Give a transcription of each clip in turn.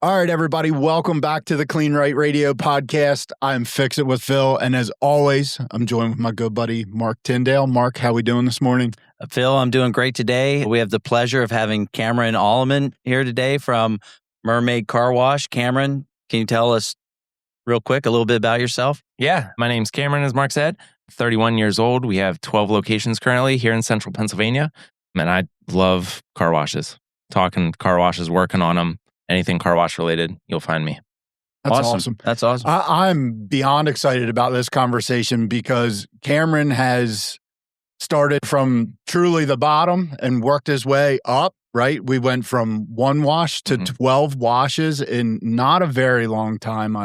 All right, everybody, welcome back to the Kleen-Rite Radio podcast. I'm Fix It with Phil, and as always, I'm joined with my good buddy, Marc Tyndale. Marc, how we doing this morning? Phil, I'm doing great today. We have the pleasure of having Cameron Alleman here today from Mermaid Car Wash. Cameron, can you tell us real quick a little bit about yourself? Yeah, my name's Cameron, as Marc said. 31 years old. We have 12 locations currently here in central Pennsylvania, and I love car washes. Talking car washes, working on them. Anything car wash related, you'll find me. That's awesome. That's awesome. I'm beyond excited about this conversation because Cameron has started from truly the bottom and worked his way up, right? We went from one wash to 12 washes in not a very long time.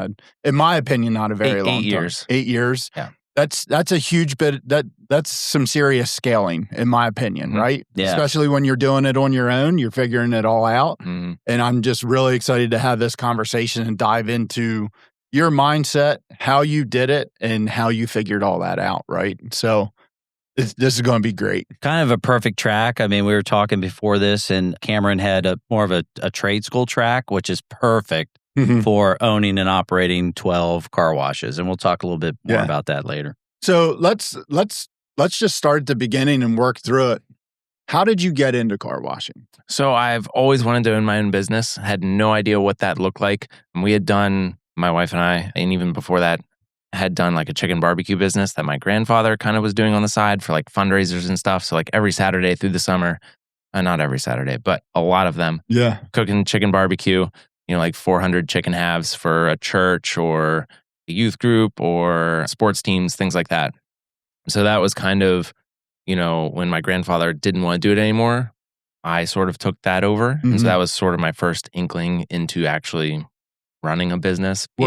In my opinion, not a very long time. 8 years. 8 years. Yeah. That's a huge bit. That's some serious scaling, in my opinion, right? Yeah. Especially when you're doing it on your own, you're figuring it all out. Mm-hmm. And I'm just really excited to have this conversation and dive into your mindset, how you did it, and how you figured all that out, right? So this is going to be great. Kind of a perfect track. I mean, we were talking before this, and Cameron had more of a trade school track, which is perfect for owning and operating 12 car washes. And we'll talk a little bit more about that later. So let's just start at the beginning and work through it. How did you get into car washing? So I've always wanted to own my own business. Had no idea what that looked like. And we had done, my wife and I, and even before that, had done like a chicken barbecue business that my grandfather kind of was doing on the side for like fundraisers and stuff. So like every Saturday through the summer, not every Saturday, but a lot of them, cooking chicken barbecue, like 400 chicken halves for a church or a youth group or sports teams, things like that. So that was kind of, when my grandfather didn't want to do it anymore, I sort of took that over. And so that was sort of my first inkling into actually running a business. So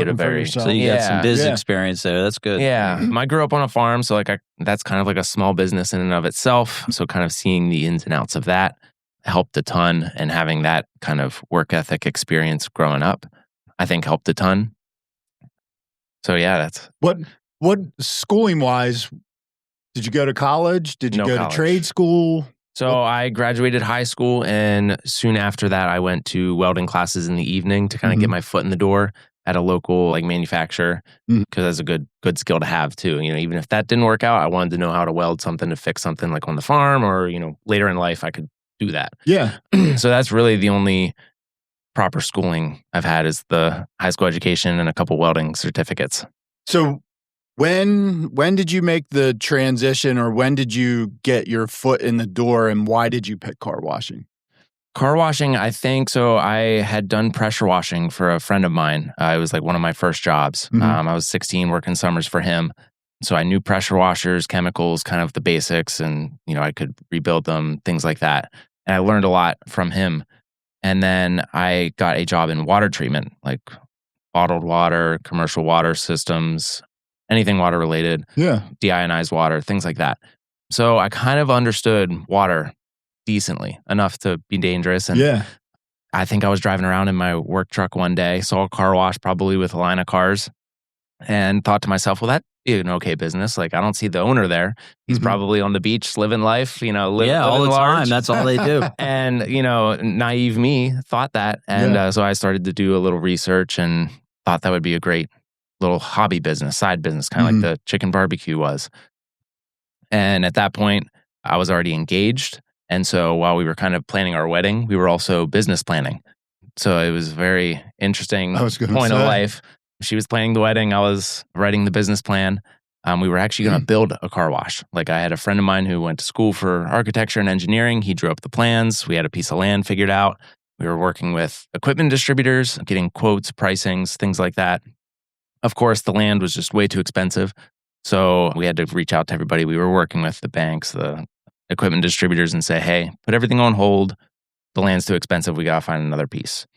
you got some business experience there. That's good. Yeah. I grew up on a farm, so that's kind of like a small business in and of itself. So kind of seeing the ins and outs of that helped a ton, and having that kind of work ethic experience growing up, I think helped a ton. So yeah, that's what schooling wise. Did you go to college? Did you go to trade school? So I graduated high school, and soon after that, I went to welding classes in the evening to kind of get my foot in the door at a local manufacturer, because that's a good skill to have too. Even if that didn't work out, I wanted to know how to weld something to fix something like on the farm, or later in life I could do that. Yeah. So that's really the only proper schooling I've had, is the high school education and a couple welding certificates. So when did you make the transition, or when did you get your foot in the door, and why did you pick car washing? Car washing, I think, so I had done pressure washing for a friend of mine. It was like one of my first jobs. I was 16 working summers for him. So I knew pressure washers, chemicals, kind of the basics, and I could rebuild them, things like that. And I learned a lot from him. And then I got a job in water treatment, like bottled water, commercial water systems, anything water related, deionized water, things like that. So I kind of understood water decently enough to be dangerous. And I think I was driving around in my work truck one day, saw a car wash probably with a line of cars, and thought to myself, well, that'd be an okay business. Like, I don't see the owner there. He's probably on the beach living life, living all the large. time. That's all they do. And, naive me thought that. And so I started to do a little research and thought that would be a great little hobby business, side business, kind of like the chicken barbecue was. And at that point, I was already engaged. And so while we were kind of planning our wedding, we were also business planning. So it was a very interesting point of life. She was planning the wedding. I was writing the business plan. We were actually going to build a car wash. Like, I had a friend of mine who went to school for architecture and engineering. He drew up the plans. We had a piece of land figured out. We were working with equipment distributors, getting quotes, pricings, things like that. Of course, the land was just way too expensive. So we had to reach out to everybody. We were working with the banks, the equipment distributors, and say, hey, put everything on hold. The land's too expensive. We got to find another piece.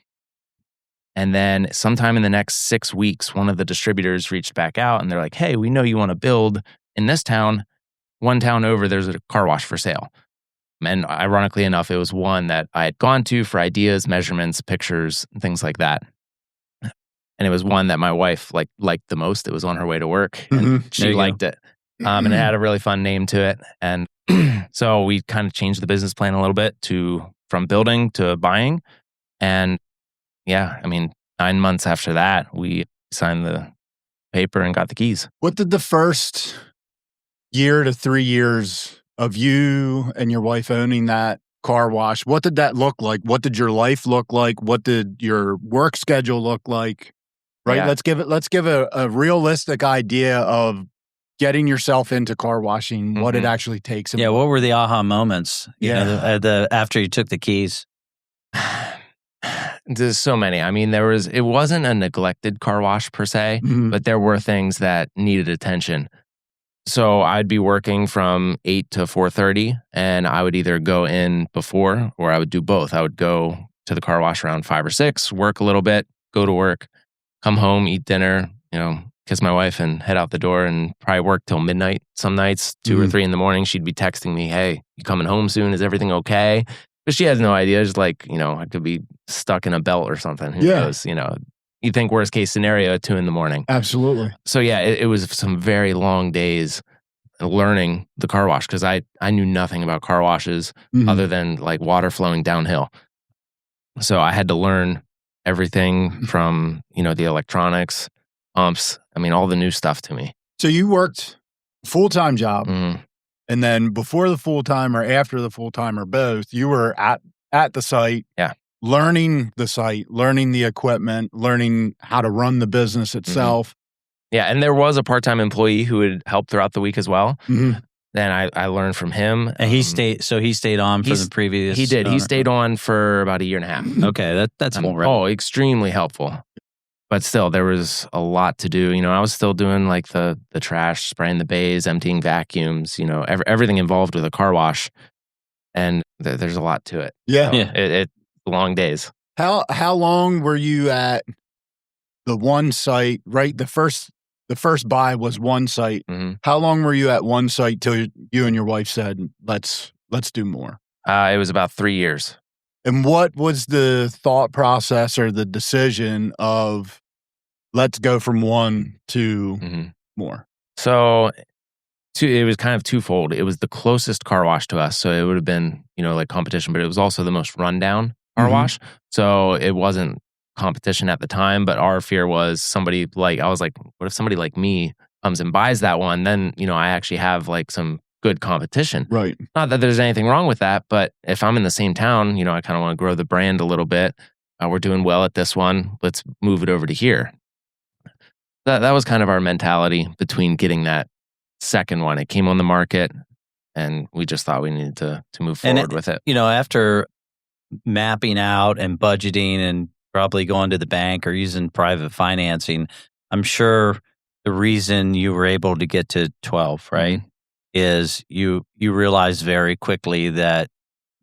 And then sometime in the next 6 weeks, one of the distributors reached back out and they're like, hey, we know you want to build in this town. One town over, there's a car wash for sale. And ironically enough, it was one that I had gone to for ideas, measurements, pictures, things like that. And it was one that my wife liked the most. It was on her way to work, and she liked it. And it had a really fun name to it. And so we kind of changed the business plan a little bit from building to buying. And yeah, I mean, 9 months after that, we signed the paper and got the keys. What did the first year to 3 years of you and your wife owning that car wash, what did that look like? What did your life look like? What did your work schedule look like? Right? Yeah. Let's give a realistic idea of getting yourself into car washing, what it actually takes. And what were the aha moments? You know, the after you took the keys? There's so many. I mean, it wasn't a neglected car wash per se, but there were things that needed attention. So I'd be working from 8 to 4:30, and I would either go in before or I would do both. I would go to the car wash around 5 or 6, work a little bit, go to work, come home, eat dinner, kiss my wife and head out the door and probably work till midnight. Some nights, 2 or 3 in the morning, she'd be texting me, "Hey, you coming home soon? Is everything okay?" But she has no idea. Just like, I could be stuck in a belt or something. Who knows? You think worst case scenario at 2 in the morning. Absolutely. So yeah, it was some very long days learning the car wash because I knew nothing about car washes other than like water flowing downhill. So I had to learn everything from, the electronics, pumps, all the new stuff to me. So you worked full-time job, and then before the full-time or after the full-time or both, you were at the site, learning the site, learning the equipment, learning how to run the business itself. Yeah, and there was a part-time employee who would help throughout the week as well. Then I learned from him. And he stayed on for the previous... He did. He stayed on for about 1.5 years. Okay, that's more right. Oh, extremely helpful. But still, there was a lot to do. I was still doing like the trash, spraying the bays, emptying vacuums, everything involved with a car wash. And there's a lot to it. Yeah. So it's long days. How long were you at the one site, right? The first buy was one site. How long were you at one site till you and your wife said, let's do more? It was about 3 years. And what was the thought process or the decision of let's go from one to more? So it was kind of twofold. It was the closest car wash to us. So it would have been, like competition, but it was also the most rundown car wash. So it wasn't competition at the time, but our fear was I was like, what if somebody like me comes and buys that one? Then, I actually have like some good competition. Right. Not that there's anything wrong with that, but if I'm in the same town, I kind of want to grow the brand a little bit. We're doing well at this one. Let's move it over to here. That was kind of our mentality between getting that second one. It came on the market and we just thought we needed to move forward with it. After mapping out and budgeting and probably going to the bank or using private financing, I'm sure the reason you were able to get to 12, right, is you realize very quickly that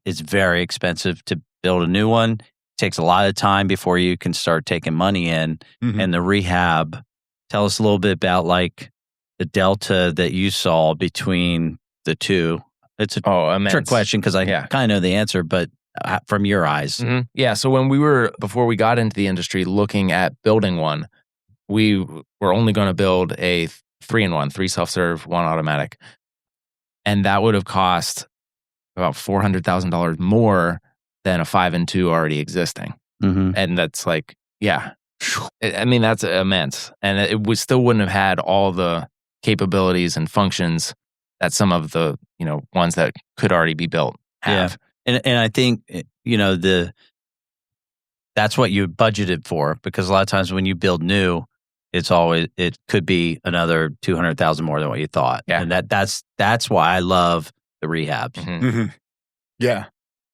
it's very expensive to build a new one. It takes a lot of time before you can start taking money in. And the rehab, tell us a little bit about like the delta that you saw between the two. It's a trick question because I kind of know the answer, but from your eyes. Yeah. So before we got into the industry looking at building one, we were only going to build a 3-in-1, 3 self-serve, 1 automatic. And that would have cost about $400,000 more than a 5-in-2 already existing. And that's like, that's immense. And it still wouldn't have had all the capabilities and functions that some of the, ones that could already be built have. Yeah. And I think, that's what you budgeted for, because a lot of times when you build new, it could be another $200,000 more than what you thought. Yeah. And that's why I love the rehabs. Yeah.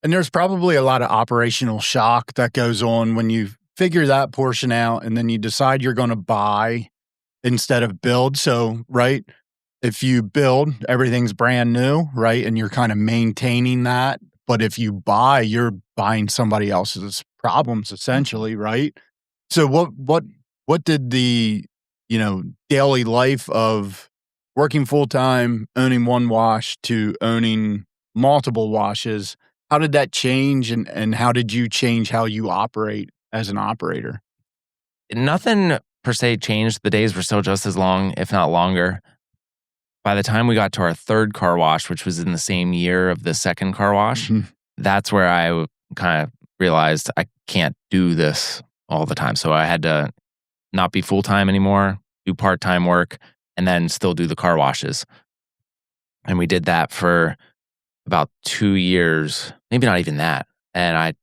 And there's probably a lot of operational shock that goes on when you figure that portion out and then you decide you're going to buy instead of build. So, right, if you build, everything's brand new, right? And you're kind of maintaining that. But if you buy, you're buying somebody else's problems essentially, right? So what did the, daily life of working full-time, owning one wash to owning multiple washes, how did that change and how did you change how you operate as an operator? Nothing per se changed. The days were still just as long, if not longer. By the time we got to our third car wash, which was in the same year of the second car wash, that's where I kind of realized I can't do this all the time. So I had to not be full-time anymore, do part-time work, and then still do the car washes. And we did that for about 2 years, maybe not even that. And I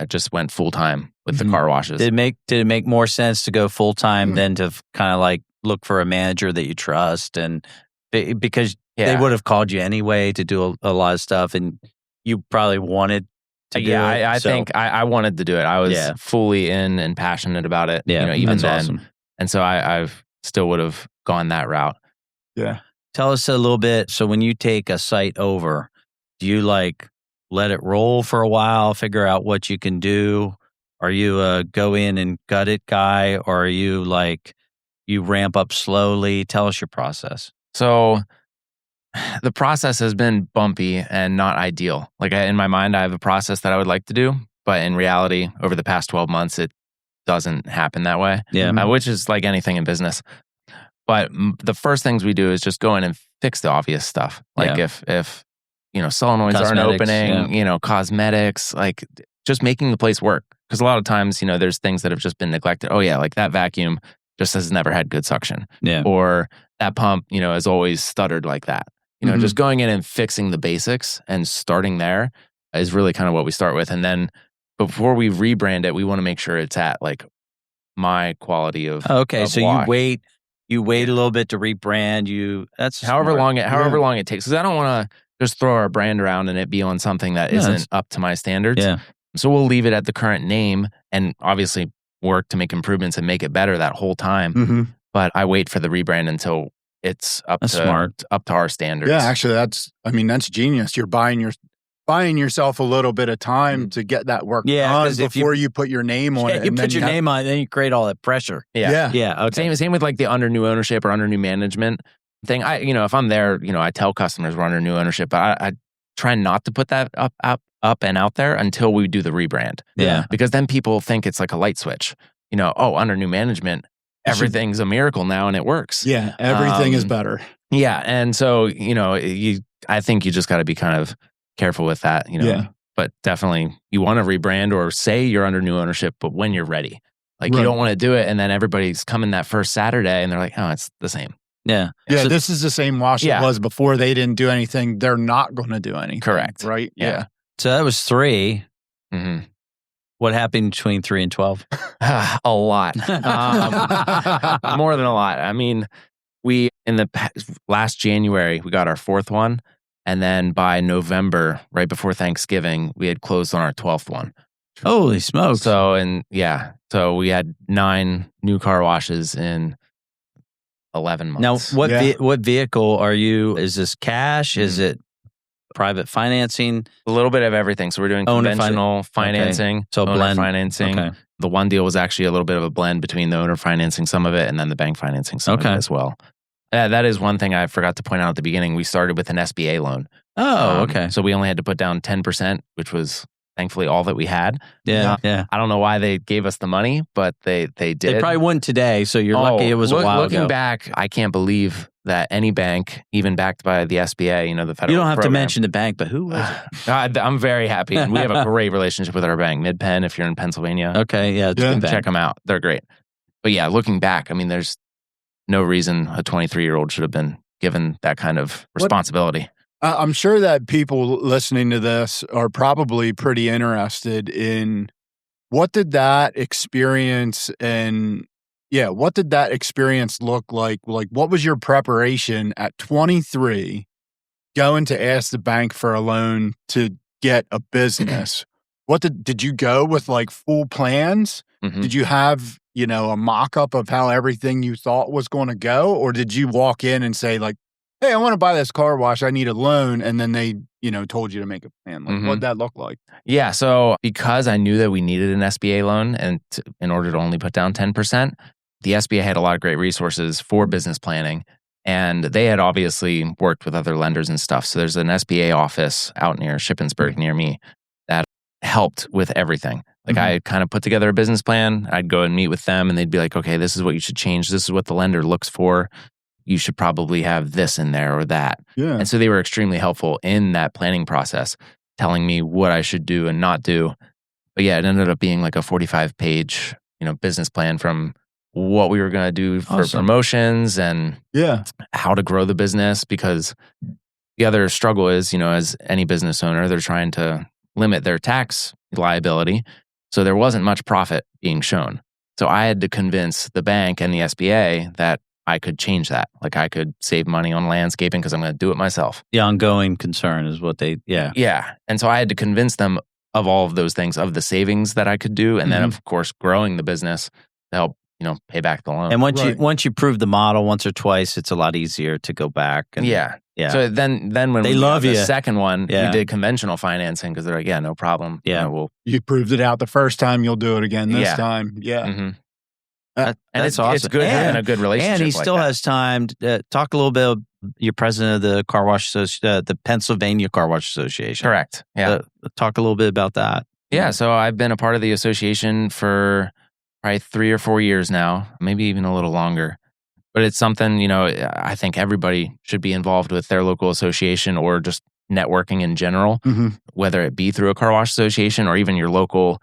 just went full-time with the car washes. Did it make more sense to go full-time than to kind of like look for a manager that you trust? And because they would have called you anyway to do a lot of stuff, and you probably wanted to do it. I think I wanted to do it. I was fully in and passionate about it, even then. Awesome. And so I still would have gone that route. Yeah. Tell us a little bit. So when you take a site over, do you like let it roll for a while, figure out what you can do? Are you a go in and gut it guy, or are you like you ramp up slowly? Tell us your process. So the process has been bumpy and not ideal. Like in my mind, I have a process that I would like to do, but in reality, over the past 12 months, it doesn't happen that way. Yeah. Which is like anything in business. But the first things we do is just go in and fix the obvious stuff. Like if solenoids aren't opening, cosmetics, like just making the place work. Because a lot of times, there's things that have just been neglected. Oh yeah, like that vacuum just has never had good suction. Yeah. Or that pump, has always stuttered like that. Just going in and fixing the basics and starting there is really kind of what we start with. And then before we rebrand it, we want to make sure it's at like my quality of okay. Of so wash. you wait a little bit to rebrand. That's however long it takes. Because I don't want to just throw our brand around and it be on something that isn't up to my standards. Yeah. So we'll leave it at the current name and obviously work to make improvements and make it better that whole time. But I wait for the rebrand until it's up to our standards. Yeah, actually, that's genius. You're buying yourself a little bit of time to get that work done before you put your name on it. You put your name on it, then you create all that pressure. Yeah. Okay. Same with like the under new ownership or under new management thing. If I'm there, I tell customers we're under new ownership, but I try not to put that up and out there until we do the rebrand. Yeah. Because then people think it's like a light switch. Under new management, everything's a miracle now and it works. Yeah, everything is better. Yeah, and so I think you just got to be kind of careful with that. But definitely you want to rebrand or say you're under new ownership, but when you're ready, like you don't want to do it, and then everybody's coming that first Saturday and they're like, oh, it's the same. Yeah, so this is the same wash it was before. They didn't do anything. They're not going to do anything. Correct. Right. Yeah. So that was 3. What happened between 3 and 12? A lot. More than a lot. I mean, last January, we got our 4th one. And then by November, right before Thanksgiving, we had closed on our 12th one. Holy smokes. So we had 9 new car washes in 11 months. Now, what vehicle are you? Is this cash? Is it private financing? A little bit of everything. So we're doing conventional financing, okay. So owner blend financing. Okay. The one deal was actually a little bit of a blend between the owner financing some of it and then the bank financing some of it as well. That is one thing I forgot to point out at the beginning. We started with an SBA loan. Oh, okay. So we only had to put down 10%, which was thankfully all that we had. Yeah. I don't know why they gave us the money, but they did. They probably wouldn't today, so you're lucky it was a while ago. Looking back, I can't believe that any bank, even backed by the SBA, the federal You don't have program, to mention the bank, but who was it? I'm very happy. And we have a great relationship with our bank, MidPenn, if you're in Pennsylvania. Okay, check them out. They're great. But yeah, looking back, there's no reason a 23-year-old should have been given that kind of responsibility. I'm sure that people listening to this are probably pretty interested in what did that experience look like? Like, what was your preparation at 23 going to ask the bank for a loan to get a business? Did you go with like full plans? Did you have, a mock-up of how everything you thought was going to go? Or did you walk in and say like, hey, I want to buy this car wash. I need a loan. And then they, told you to make a plan. Like, what'd that look like? Yeah. So because I knew that we needed an SBA loan and in order to only put down 10%, the SBA had a lot of great resources for business planning. And they had obviously worked with other lenders and stuff. So there's an SBA office out near Shippensburg near me that helped with everything. Like I kind of put together a business plan. I'd go and meet with them and they'd be like, okay, this is what you should change. This is what the lender looks for. You should probably have this in there or that. Yeah. And so they were extremely helpful in that planning process, telling me what I should do and not do. But yeah, it ended up being like a 45-page business plan from what we were going to do for promotions and how to grow the business. Because the other struggle is, as any business owner, they're trying to limit their tax liability. So there wasn't much profit being shown. So I had to convince the bank and the SBA that I could change that. Like I could save money on landscaping because I'm going to do it myself. The ongoing concern is what Yeah. And so I had to convince them of all of those things, of the savings that I could do. And then, of course, growing the business to help, pay back the loan. And once you prove the model once or twice, it's a lot easier to go back. And, yeah. So then when they we love got you. The second one, we did conventional financing because they're like, no problem. Yeah. You proved it out the first time, you'll do it again this time. Yeah. Mm-hmm. And it's awesome. It's good having a good relationship. And he still has time to talk a little bit. You're president of the the Pennsylvania Car Wash Association. Correct. Yeah. Talk a little bit about that. Yeah. So I've been a part of the association for probably 3 or 4 years now, maybe even a little longer. But it's something, I think everybody should be involved with their local association or just networking in general, whether it be through a car wash association or even your local,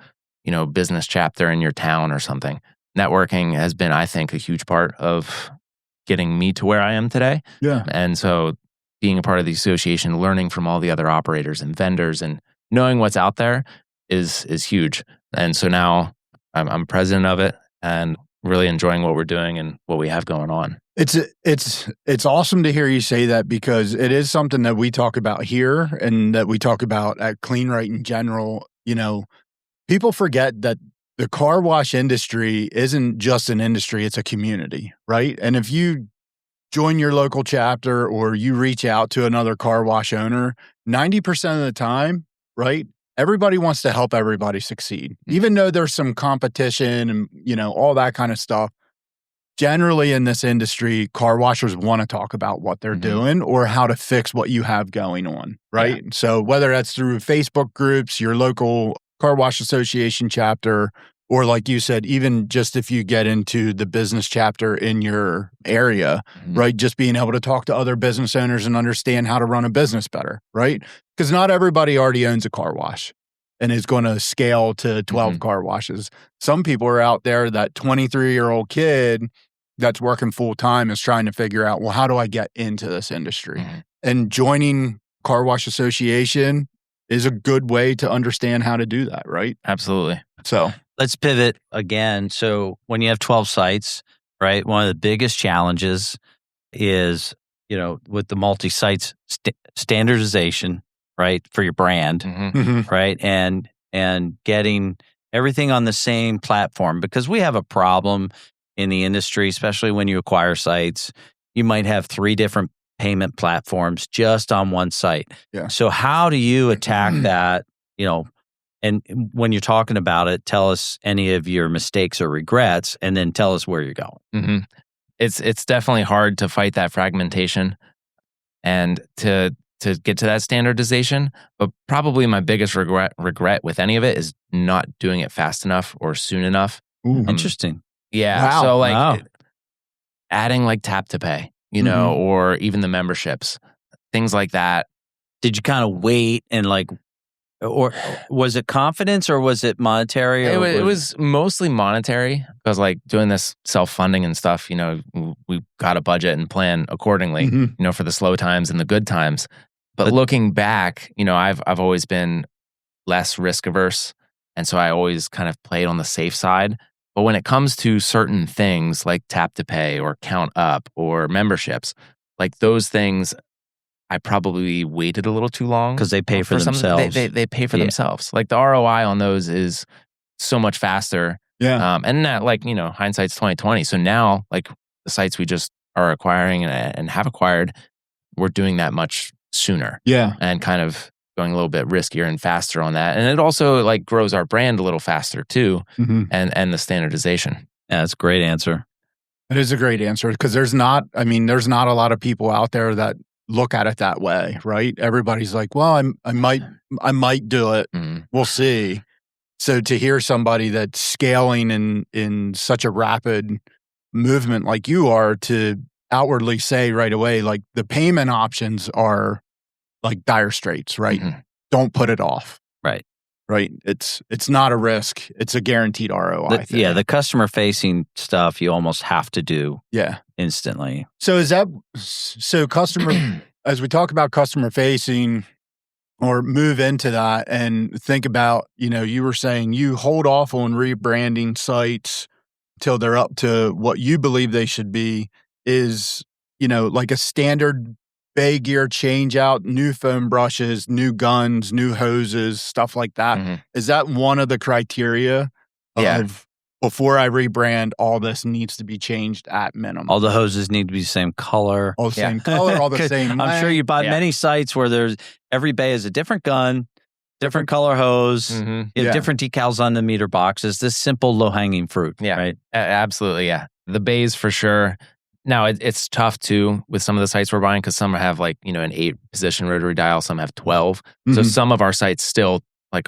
business chapter in your town or something. Networking has been, I think, a huge part of getting me to where I am today. Yeah. And so being a part of the association, learning from all the other operators and vendors and knowing what's out there is huge. And so now I'm president of it and really enjoying what we're doing and what we have going on. It's awesome to hear you say that because it is something that we talk about here and that we talk about at Kleen-Rite in general. People forget that the car wash industry isn't just an industry, it's a community, right? And if you join your local chapter or you reach out to another car wash owner, 90% of the time, right? Everybody wants to help everybody succeed. Even though there's some competition and, all that kind of stuff. Generally in this industry, car washers want to talk about what they're doing or how to fix what you have going on, right? Yeah. So whether that's through Facebook groups, your local car wash association chapter, or like you said, even just if you get into the business chapter in your area, right? Just being able to talk to other business owners and understand how to run a business better, right? Because not everybody already owns a car wash and is going to scale to 12 car washes. Some people are out there, that 23-year-old kid that's working full time is trying to figure out, well, how do I get into this industry? And joining car wash association is a good way to understand how to do that, right? Absolutely. So let's pivot again. So when you have 12 sites, right, one of the biggest challenges is, with the multi-sites standardization, right, for your brand, right, and getting everything on the same platform. Because we have a problem in the industry, especially when you acquire sites. You might have 3 different payment platforms just on one site. Yeah. So how do you attack that, and when you're talking about it, tell us any of your mistakes or regrets, and then tell us where you're going. It's definitely hard to fight that fragmentation and to get to that standardization. But probably my biggest regret with any of it is not doing it fast enough or soon enough. Interesting. Yeah. Wow. So adding like tap to pay, or even the memberships, things like that. Did you kind of wait and or was it confidence or was it monetary? It was mostly monetary because doing this self-funding and stuff, we got a budget and plan accordingly, for the slow times and the good times. But looking back, I've always been less risk averse. And so I always kind of played on the safe side. But when it comes to certain things like tap to pay or count up or memberships, those things, I probably waited a little too long. Because they pay for themselves. They pay for themselves. The ROI on those is so much faster. Yeah. And that, hindsight's 2020. So now, the sites we just are acquiring and have acquired, we're doing that much sooner. Yeah. And kind of going a little bit riskier and faster on that. And it also grows our brand a little faster too. And the standardization. Yeah, that's a great answer. It is a great answer because there's not a lot of people out there that look at it that way, right? Everybody's like, well, I might do it. We'll see. So to hear somebody that's scaling in such a rapid movement like you are, to outwardly say right away, the payment options are dire straits, right? Don't put it off. Right. right? It's not a risk. It's a guaranteed ROI. The customer facing stuff you almost have to do instantly. So customer, as we talk about customer facing or move into that and think about, you were saying you hold off on rebranding sites till they're up to what you believe they should be, is, like a standard bay gear change out, new foam brushes, new guns, new hoses, stuff like that. Mm-hmm. Is that one of the criteria of before I rebrand, all this needs to be changed at minimum? All the hoses need to be the same color. All the same color, all the same. I'm sure you buy many sites where every bay is a different gun, different color hose, different decals on the meter boxes. This simple low-hanging fruit. Yeah, right? Absolutely, yeah. The bays for sure. Now, it's tough too with some of the sites we're buying because some have an 8-position rotary dial, some have 12. So some of our sites still,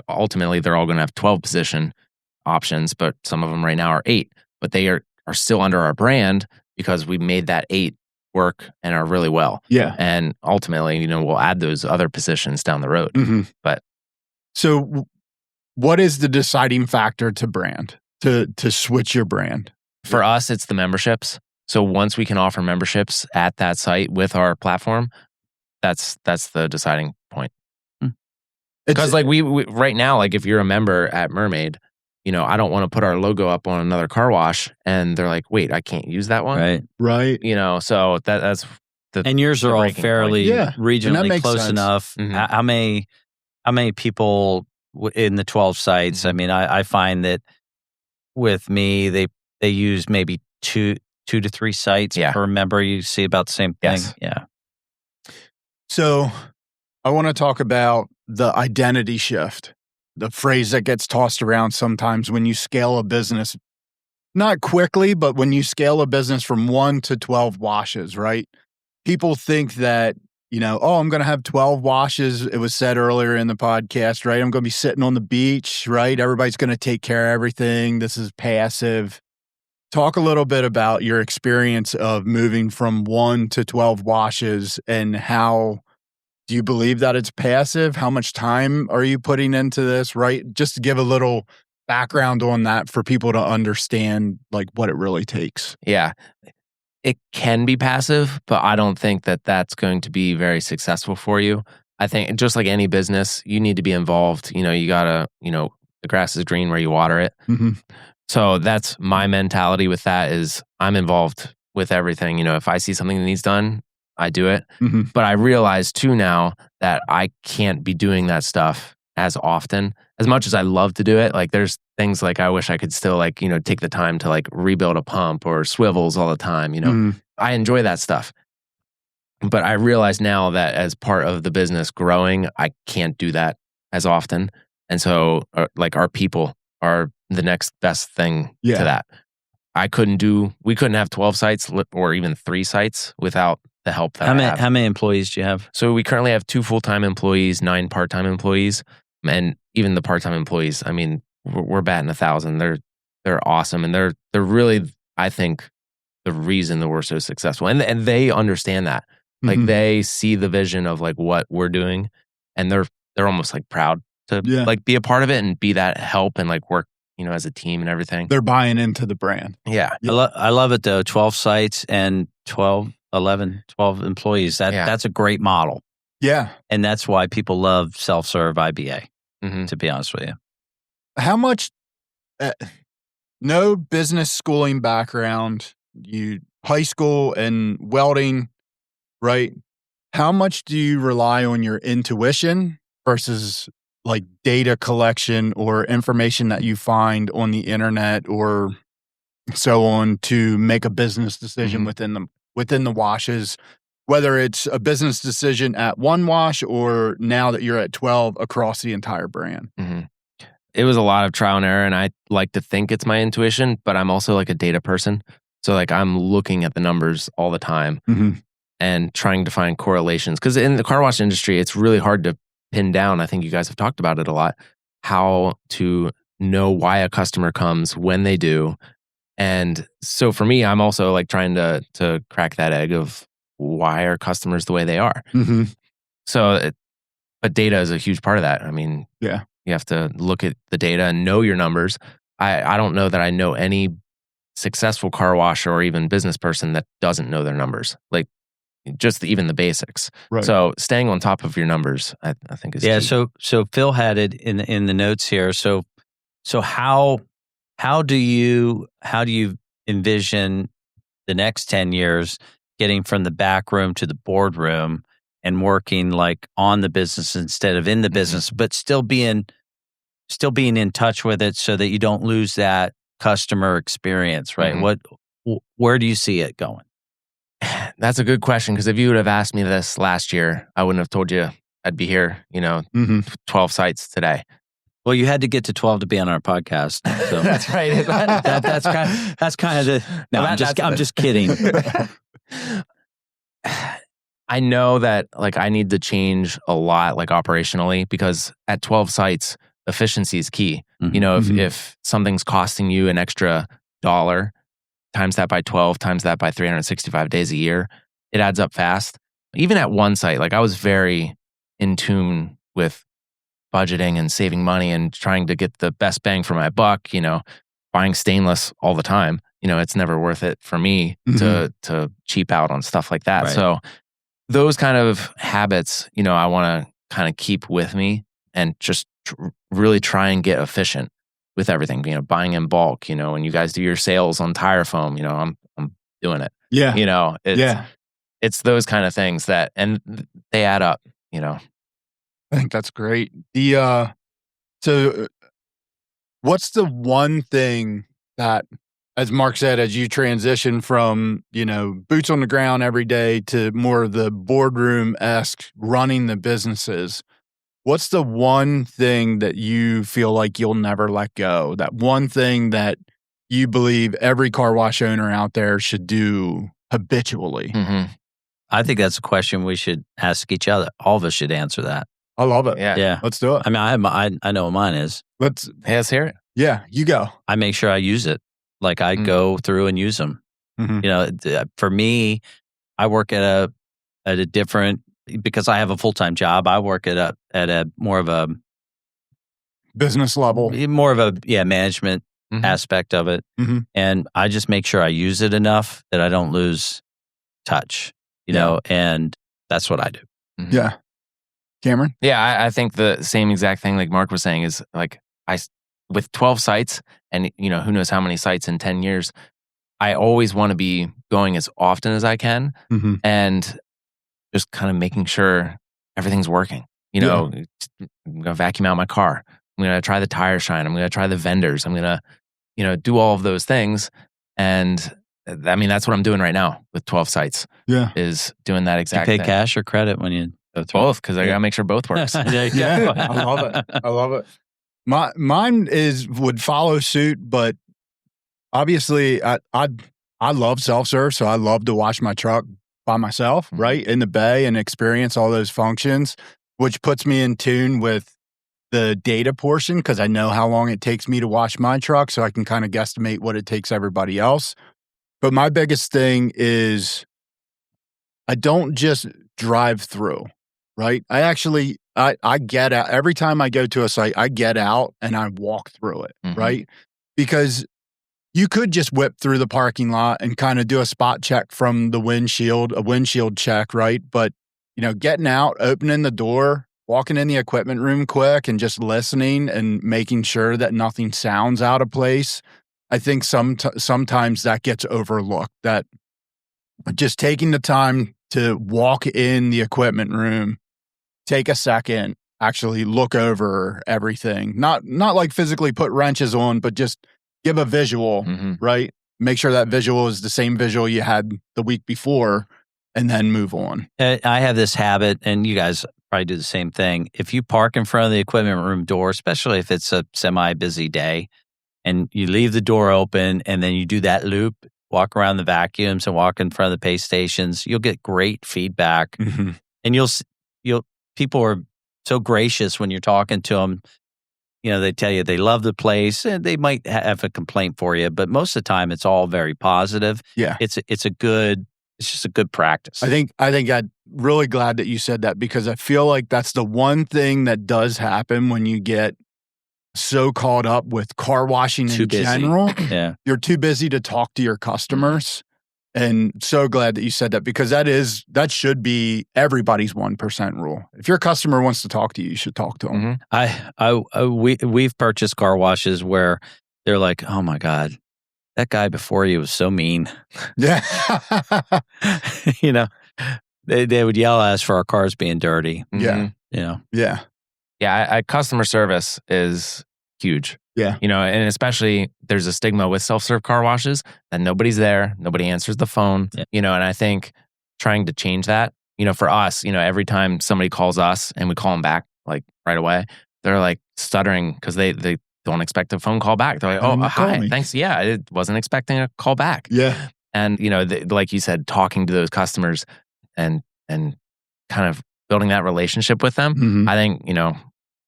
ultimately, they're all going to have 12-position options, but some of them right now are 8. But they are still under our brand because we made that 8 work and are really well. Yeah. And ultimately, we'll add those other positions down the road. But so what is the deciding factor to brand, to switch your brand? For us, it's the memberships. So once we can offer memberships at that site with our platform, that's the deciding point. Because we right now, if you're a member at Mermaid, I don't want to put our logo up on another car wash, and they're like, "Wait, I can't use that one." Right. So that's the. And yours are all fairly regionally close sense enough. How many people in the 12 sites? I mean, I find that with me, they use maybe 2 to 3 sites per member. You see about the same thing. Yes. Yeah. So I want to talk about the identity shift, the phrase that gets tossed around sometimes when you scale a business, not quickly, but when you scale a business from 1 to 12 washes, right? People think that, I'm going to have 12 washes. It was said earlier in the podcast, right? I'm going to be sitting on the beach, right? Everybody's going to take care of everything. This is passive. Talk a little bit about your experience of moving from 1 to 12 washes, and how do you believe that it's passive? How much time are you putting into this, right? Just to give a little background on that for people to understand what it really takes. Yeah. It can be passive, but I don't think that that's going to be very successful for you. I think just like any business, you need to be involved. You gotta, the grass is green where you water it. So that's my mentality with that, is I'm involved with everything. If I see something that needs done, I do it. But I realize too now that I can't be doing that stuff as often. As much as I love to do it, there's things I wish I could still take the time to rebuild a pump or swivels all the time. I enjoy that stuff. But I realize now that as part of the business growing, I can't do that as often. And so our people are the next best thing to that. We couldn't have 12 sites or even 3 sites without the help that I have. How many employees do you have? So we currently have 2 full-time employees, 9 part-time employees, and even the part-time employees, I mean, we're batting 1,000. They're awesome, and they're really, I think, the reason that we're so successful. And they understand that. They see the vision of what we're doing, and they're almost proud to be a part of it and be that help and work as a team and everything. They're buying into the brand. Yeah. I love it though. 12 sites and 12 employees. That's a great model. Yeah. And that's why people love self-serve IBA, to be honest with you. How much, no business schooling background, you high school and welding, right? How much do you rely on your intuition versus data collection or information that you find on the internet or so on to make a business decision within the washes, whether it's a business decision at one wash or now that you're at 12 across the entire brand? It was a lot of trial and error, and I like to think it's my intuition, but I'm also a data person. So I'm looking at the numbers all the time and trying to find correlations. Because in the car wash industry, it's really hard to pin down. I think you guys have talked about it a lot, how to know why a customer comes when they do. And so for me, I'm also trying to crack that egg of why are customers the way they are. So, but data is a huge part of that. I mean, You have to look at the data and know your numbers. I don't know that I know any successful car wash or even business person that doesn't know their numbers. Like just even the basics. Right. So staying on top of your numbers, I think is key. So Phil had it in the notes here. So how do you envision the next 10 years getting from the back room to the boardroom and working like on the business instead of in the business, but still being in touch with it so that you don't lose that customer experience, right? Where do you see it going? That's a good question, because if you would have asked me this last year, I wouldn't have told you I'd be here, 12 sites today. Well, you had to get to 12 to be on our podcast. So That's right. that's kind of the. No, I'm just kidding. I know that I need to change a lot, operationally, because at 12 sites, efficiency is key. If something's costing you an extra $1, times that by 12, times that by 365 days a year, it adds up fast. Even at one site, I was very in tune with budgeting and saving money and trying to get the best bang for my buck, buying stainless all the time. It's never worth it for me to cheap out on stuff like that. Right. So those kind of habits, I want to kind of keep with me and just really try and get efficient with everything, buying in bulk, when you guys do your sales on tire foam, I'm doing it. Yeah. It's those kind of things and they add up, I think that's great. So what's the one thing that, as Mark said, as you transition from, boots on the ground every day to more of the boardroom-esque running the businesses, what's the one thing that you feel like you'll never let go? That one thing that you believe every car wash owner out there should do habitually? Mm-hmm. I think that's a question we should ask each other. All of us should answer that. I love it. Yeah. Let's do it. I mean, I know what mine is. Let's hear it. Yeah, you go. I make sure I use it. I go through and use them. Mm-hmm. For me, I work at a different, because I have a full-time job. I work at a more of a business level, more of a management aspect of it, and I just make sure I use it enough that I don't lose touch. And that's what I do. Mm-hmm. Yeah, Cameron. Yeah, I think the same exact thing like Mark was saying is with 12 sites and who knows how many sites in 10 years, I always want to be going as often as I can and just kind of making sure everything's working. I'm going to vacuum out my car. I'm going to try the tire shine. I'm going to try the vendors. I'm going to, do all of those things. And I mean, that's what I'm doing right now with 12 sites. Yeah. Is doing that exact thing. You pay cash or credit when you go through? Both, because I got to make sure both works. Yeah. I love it. Mine would follow suit, but obviously I love self-serve, so I love to wash my truck by myself, right, in the bay and experience all those functions, which puts me in tune with the data portion because I know how long it takes me to wash my truck, so I can kind of guesstimate what it takes everybody else. But my biggest thing is I don't just drive through, right? I get out. Every time I go to a site, I get out and I walk through it, right? Because you could just whip through the parking lot and kind of do a spot check from the windshield, a windshield check, right? But, getting out, opening the door, walking in the equipment room quick and just listening and making sure that nothing sounds out of place. I think sometimes that gets overlooked, that just taking the time to walk in the equipment room, take a second, actually look over everything. Not like physically put wrenches on, but just give a visual, right? Make sure that visual is the same visual you had the week before and then move on. I have this habit, and you guys probably do the same thing. If you park in front of the equipment room door, especially if it's a semi-busy day, and you leave the door open and then you do that loop, walk around the vacuums and walk in front of the pay stations, you'll get great feedback. And people are so gracious when you're talking to them. They tell you they love the place and they might have a complaint for you, but most of the time it's all very positive. Yeah. It's just a good practice. I think I'm really glad that you said that because I feel like that's the one thing that does happen when you get so caught up with car washing in general. Yeah. You're too busy to talk to your customers. And so glad that you said that, because that should be everybody's 1% rule. If your customer wants to talk to you, you should talk to them. We've purchased car washes where they're like, oh my God, that guy before you was so mean. Yeah. You know, they would yell at us for our cars being dirty. Yeah. You know? Yeah. Yeah. Customer service is huge. Yeah. You know, and especially there's a stigma with self-serve car washes that nobody's there, nobody answers the phone, you know, and I think trying to change that, you know, for us, you know, every time somebody calls us and we call them back like right away, they're like stuttering because they don't expect a phone call back. They're like, oh, hi, thanks. Yeah, I wasn't expecting a call back. Yeah. And, you know, like you said, talking to those customers and kind of building that relationship with them, I think, you know,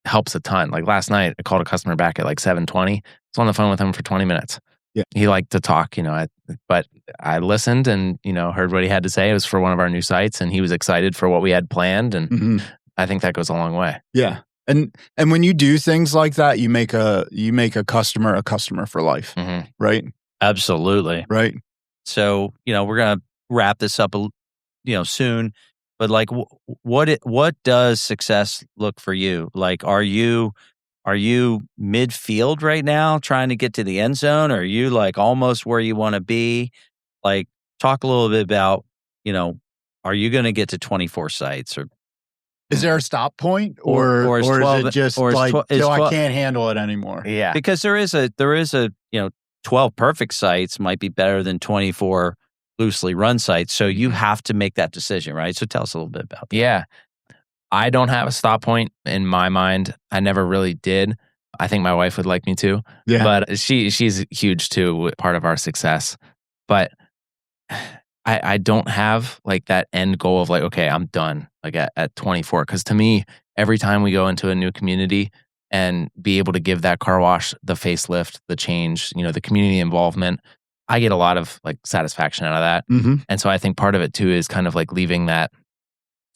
helps a ton. Like last night, I called a customer back at like 7:20. I was on the phone with him for 20 minutes. Yeah. He liked to talk, you know, but I listened and, you know, heard what he had to say. It was for one of our new sites and he was excited for what we had planned. And I think that goes a long way. Yeah. And when you do things like that, you make a customer for life, right? Absolutely. Right. So, you know, we're going to wrap this up, soon. But like, what does success look for you? Like, are you midfield right now, trying to get to the end zone? Or are you like almost where you want to be? Like, talk a little bit about, you know, are you going to get to 24 sites, or is there a stop point, or is it just like till I can't handle it anymore? Yeah, because there is a 12 perfect sites might be better than 24 loosely run sites. So you have to make that decision, right? So tell us a little bit about that. Yeah. I don't have a stop point in my mind. I never really did. I think my wife would like me to. Yeah. But she's huge too, part of our success. But I don't have like that end goal of like, okay, I'm done like at 24. Because to me, every time we go into a new community and be able to give that car wash the facelift, the change, you know, the community involvement, I get a lot of like satisfaction out of that. And so I think part of it too is kind of like leaving that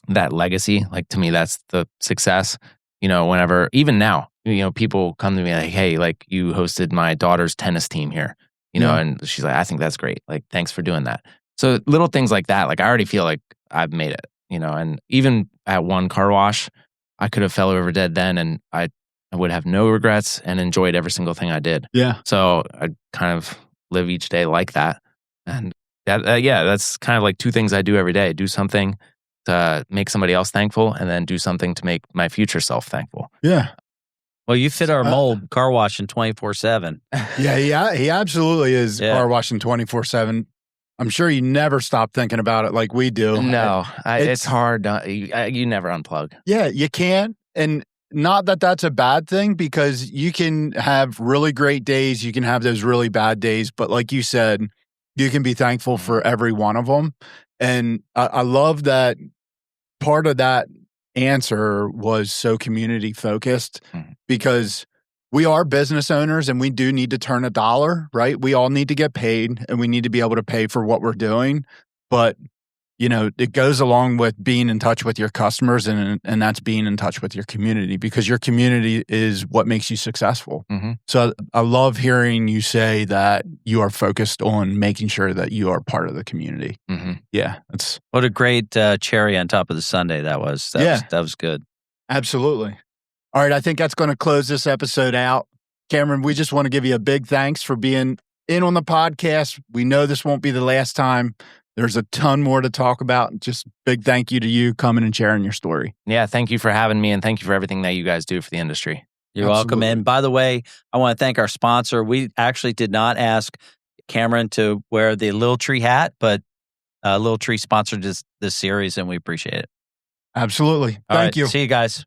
legacy. Like to me, that's the success. You know, whenever, even now, you know, people come to me like, hey, like you hosted my daughter's tennis team here, you know, and she's like, I think that's great. Like, thanks for doing that. So little things like that, like I already feel like I've made it, you know, and even at one car wash, I could have fell over dead then and I would have no regrets and enjoyed every single thing I did. Yeah. So I kind of live each day like that. And that's kind of like two things I do every day. Do something to make somebody else thankful and then do something to make my future self thankful. Yeah. Well, you fit our mold, car washing 24/7. Yeah, he absolutely is car washing 24/7. I'm sure you never stop thinking about it like we do. No, it's hard. You never unplug. Yeah, you can. And not that that's a bad thing, because you can have really great days. You can have those really bad days. But like you said, you can be thankful for every one of them. And I love that part of that answer was so community focused, because we are business owners and we do need to turn a dollar, right? We all need to get paid and we need to be able to pay for what we're doing. But, you know, it goes along with being in touch with your customers, and that's being in touch with your community, because your community is what makes you successful. So I love hearing you say that you are focused on making sure that you are part of the community. Yeah. That's what a great cherry on top of the sundae that was. That was good. Absolutely. All right, I think that's going to close this episode out. Cameron, we just want to give you a big thanks for being in on the podcast. We know this won't be the last time. There's a ton more to talk about. Just big thank you to you coming and sharing your story. Yeah, thank you for having me, and thank you for everything that you guys do for the industry. You're welcome. And by the way, I want to thank our sponsor. We actually did not ask Cameron to wear the Little Tree hat, but Little Tree sponsored this series, and we appreciate it. Absolutely. Thank you. See you guys.